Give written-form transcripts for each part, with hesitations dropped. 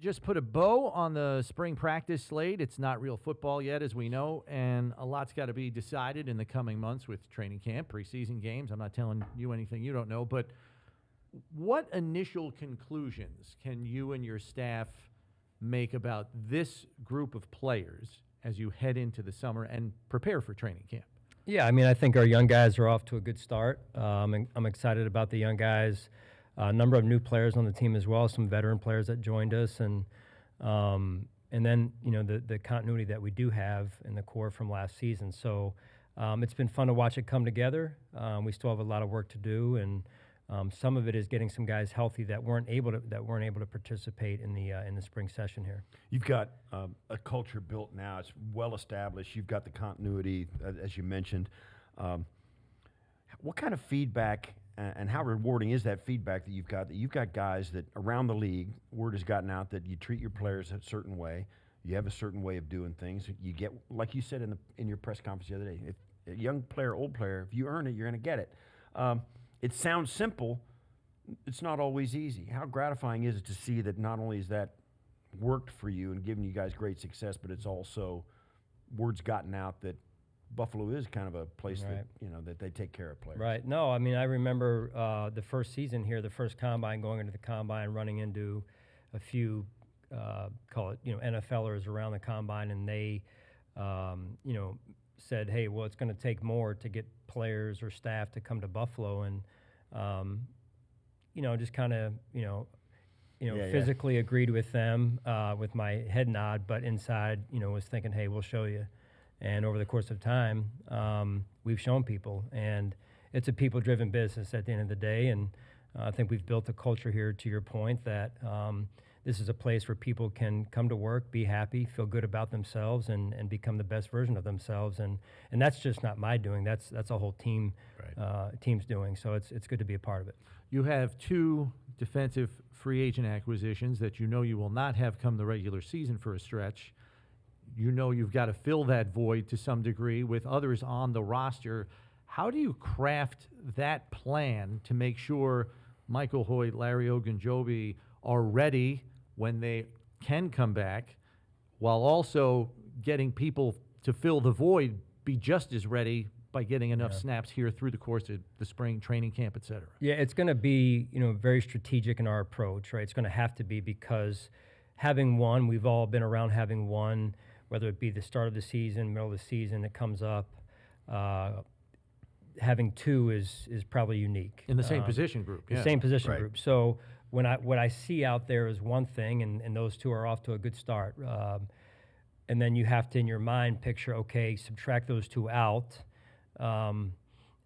just put a bow on the spring practice slate. It's not real football yet, as we know, and a lot's got to be decided in the coming months with training camp, preseason games. I'm not telling you anything you don't know, but what initial conclusions can you and your staff make about this group of players as you head into the summer and prepare for training camp? Yeah, I mean, I think our young guys are off to a good start. I'm excited about the young guys. A number of new players on the team as well, some veteran players that joined us, and then the continuity that we do have in the core from last season. So it's been fun to watch it come together. We still have a lot of work to do, and some of it is getting some guys healthy that weren't able to participate in the spring session here. You've got a culture built now; it's well established. You've got the continuity, as you mentioned. What kind of feedback and how rewarding is that feedback that you've got? That you've got guys that around the league, word has gotten out that you treat your players a certain way. You have a certain way of doing things. You get, like you said in your press conference the other day, if a young player, old player, if you earn it, you're going to get it. It sounds simple. It's not always easy. How gratifying is it to see that not only is that worked for you and given you guys great success, but it's also word's gotten out that Buffalo is kind of a place that that they take care of players. Right. No, I mean, I remember the first season here, the first combine, going into the combine, running into a few call it NFLers around the combine, and they said, hey, well, it's going to take more to get players or staff to come to Buffalo, and just kind of physically agreed with them with my head nod, but inside was thinking, hey, we'll show you. And over the course of time, we've shown people, and it's a people-driven business at the end of the day. And I think we've built a culture here, to your point, that this is a place where people can come to work, be happy, feel good about themselves, and become the best version of themselves. And that's just not my doing. That's a whole team team's doing. So it's good to be a part of it. You have two defensive free agent acquisitions that you will not have come the regular season for a stretch. You've got to fill that void to some degree with others on the roster. How do you craft that plan to make sure Michael Hoyt, Larry Ogunjobi are ready when they can come back, while also getting people to fill the void be just as ready by getting enough snaps here through the course of the spring training camp, et cetera? Yeah, it's going to be very strategic in our approach, right? It's going to have to be, because having one, we've all been around having one, whether it be the start of the season, middle of the season, it comes up. Having two is probably unique. In the same position group. The same position group. So what I see out there is one thing, and those two are off to a good start. And then you have to, in your mind, picture, okay, subtract those two out, and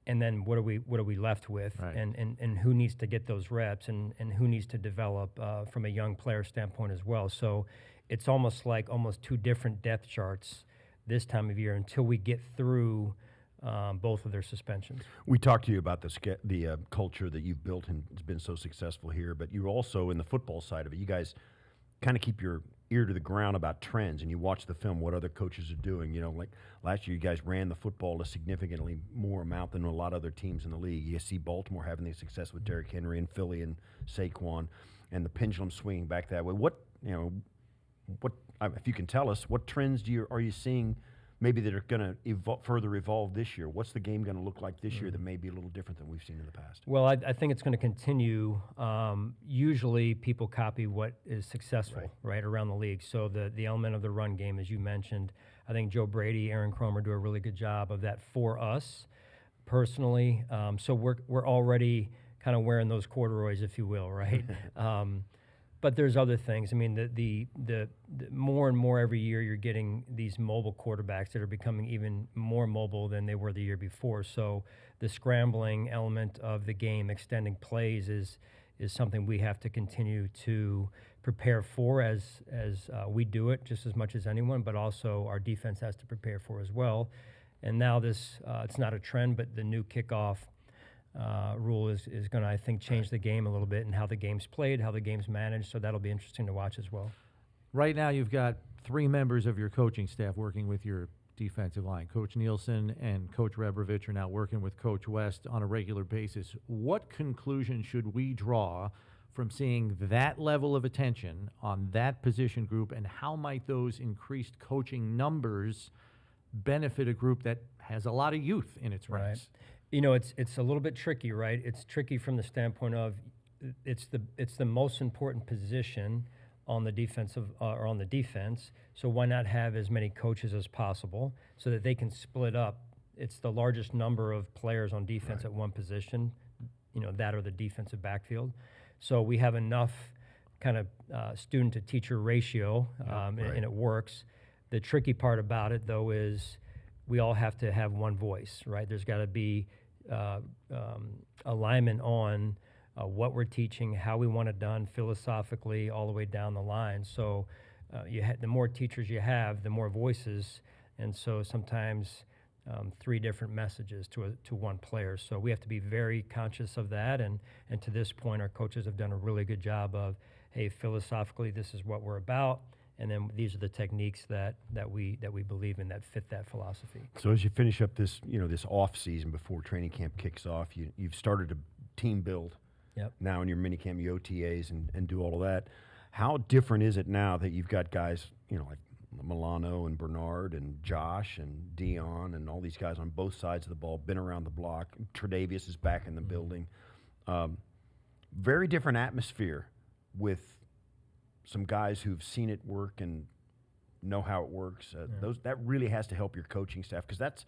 then what are we left with, and who needs to get those reps, and who needs to develop from a young player standpoint as well. So it's almost like two different depth charts this time of year until we get through both of their suspensions. We talked to you about the culture that you've built and it's been so successful here, but you're also in the football side of it. You guys kind of keep your ear to the ground about trends, and you watch the film, what other coaches are doing. Like last year, you guys ran the football a significantly more amount than a lot of other teams in the league. You see Baltimore having the success with Derrick Henry and Philly and Saquon, and the pendulum swinging back that way. What if you can tell us, what trends are you seeing maybe that are going to further evolve this year? What's the game going to look like this year that may be a little different than we've seen in the past? Well, I think it's going to continue. Usually people copy what is successful right around the league. So the element of the run game, as you mentioned, I think Joe Brady, Aaron Cromer do a really good job of that for us personally. So we're already kind of wearing those corduroys, if you will, right? But there's other things. I mean, the more and more every year you're getting these mobile quarterbacks that are becoming even more mobile than they were the year before. So the scrambling element of the game, extending plays, is something we have to continue to prepare for as we do it just as much as anyone, but also our defense has to prepare for as well. And now this, it's not a trend, but the new kickoff rule is going to, I think, change the game a little bit and how the game's played, how the game's managed, so that'll be interesting to watch as well. Right now you've got three members of your coaching staff working with your defensive line. Coach Nielsen and Coach Rebrovich are now working with Coach West on a regular basis. What conclusion should we draw from seeing that level of attention on that position group, and how might those increased coaching numbers benefit a group that has a lot of youth in its ranks? You know, it's a little bit tricky, right? It's tricky from the standpoint of it's the most important position on the defensive or on the defense. So why not have as many coaches as possible so that they can split up? It's the largest number of players on defense at one position, you know, that or the defensive backfield. So we have enough kind of student to teacher ratio, and it works. The tricky part about it, though, is we all have to have one voice, right? There's got to be alignment on what we're teaching, how we want it done philosophically all the way down the line. So the more teachers you have, the more voices, and so sometimes 3 different messages to one player. So we have to be very conscious of that, and to this point, our coaches have done a really good job of, hey, philosophically, this is what we're about, and then these are the techniques that we believe in that fit that philosophy. So as you finish up this, this off season before training camp kicks off, you've started a team build. Yep. Now in your minicamp, you OTAs and do all of that. How different is it now that you've got guys, like Milano and Bernard and Josh and Dion and all these guys on both sides of the ball, been around the block. Tre'Davious is back in the building. Very different atmosphere with some guys who've seen it work and know how it works. That really has to help your coaching staff, because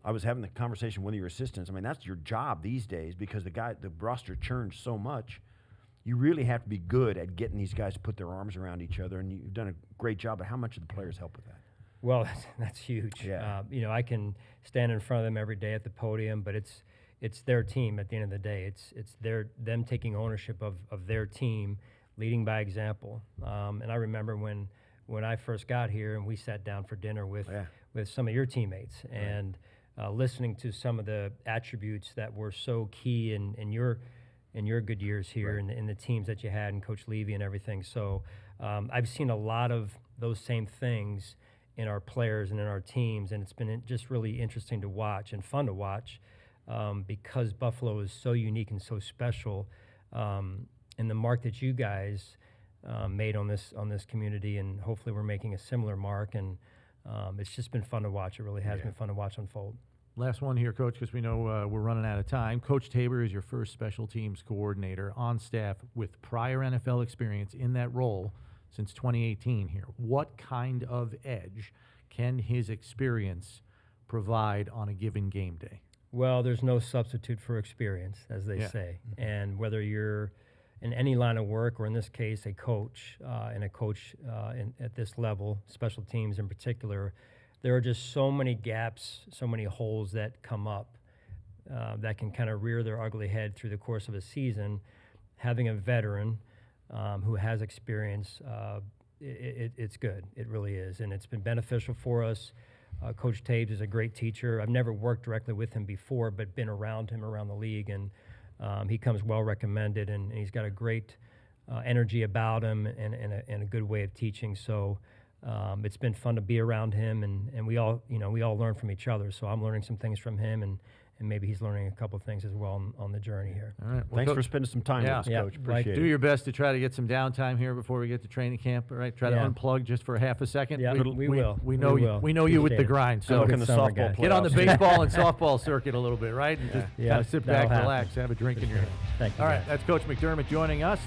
I was having the conversation with your assistants. I mean, that's your job these days, because the roster churns so much. You really have to be good at getting these guys to put their arms around each other, and you've done a great job. But how much do the players help with that? Well, that's huge. Yeah. I can stand in front of them every day at the podium, but it's their team at the end of the day. It's them taking ownership of their team, leading by example. And I remember when I first got here and we sat down for dinner with some of your teammates, and listening to some of the attributes that were so key in your good years here, in the teams that you had, and Coach Levy and everything. So I've seen a lot of those same things in our players and in our teams, and it's been just really interesting to watch and fun to watch, because Buffalo is so unique and so special, and the mark that you guys made on this community, and hopefully we're making a similar mark, and it's just been fun to watch. It really has been fun to watch unfold. Last one here, Coach, because we know we're running out of time. Coach Tabor is your first special teams coordinator on staff with prior NFL experience in that role since 2018 here. What kind of edge can his experience provide on a given game day? Well, there's no substitute for experience, as they say. And whether you're in any line of work, or in this case, a coach, at this level, special teams in particular, there are just so many gaps, so many holes that come up that can kind of rear their ugly head through the course of a season. Having a veteran who has experience, it's good. It really is, and it's been beneficial for us. Coach Taves is a great teacher. I've never worked directly with him before, but been around him around the league, and he comes well recommended, and he's got a great energy about him, and a good way of teaching. So it's been fun to be around him, and we all learn from each other. So I'm learning some things from him, and maybe he's learning a couple of things as well on the journey here. All right. Well, Thanks Coach, for spending some time with us, Coach. Appreciate do it. your best to try to get some downtime here before we get to training camp. All right, try to unplug just for half a second. Yeah, we will. We know you with the grind. So Look in the softball get on the playoffs. baseball and softball circuit a little bit, right? And just kind of sit back, relax, have a drink in your hand. Thank you. All right, that's Coach McDermott joining us.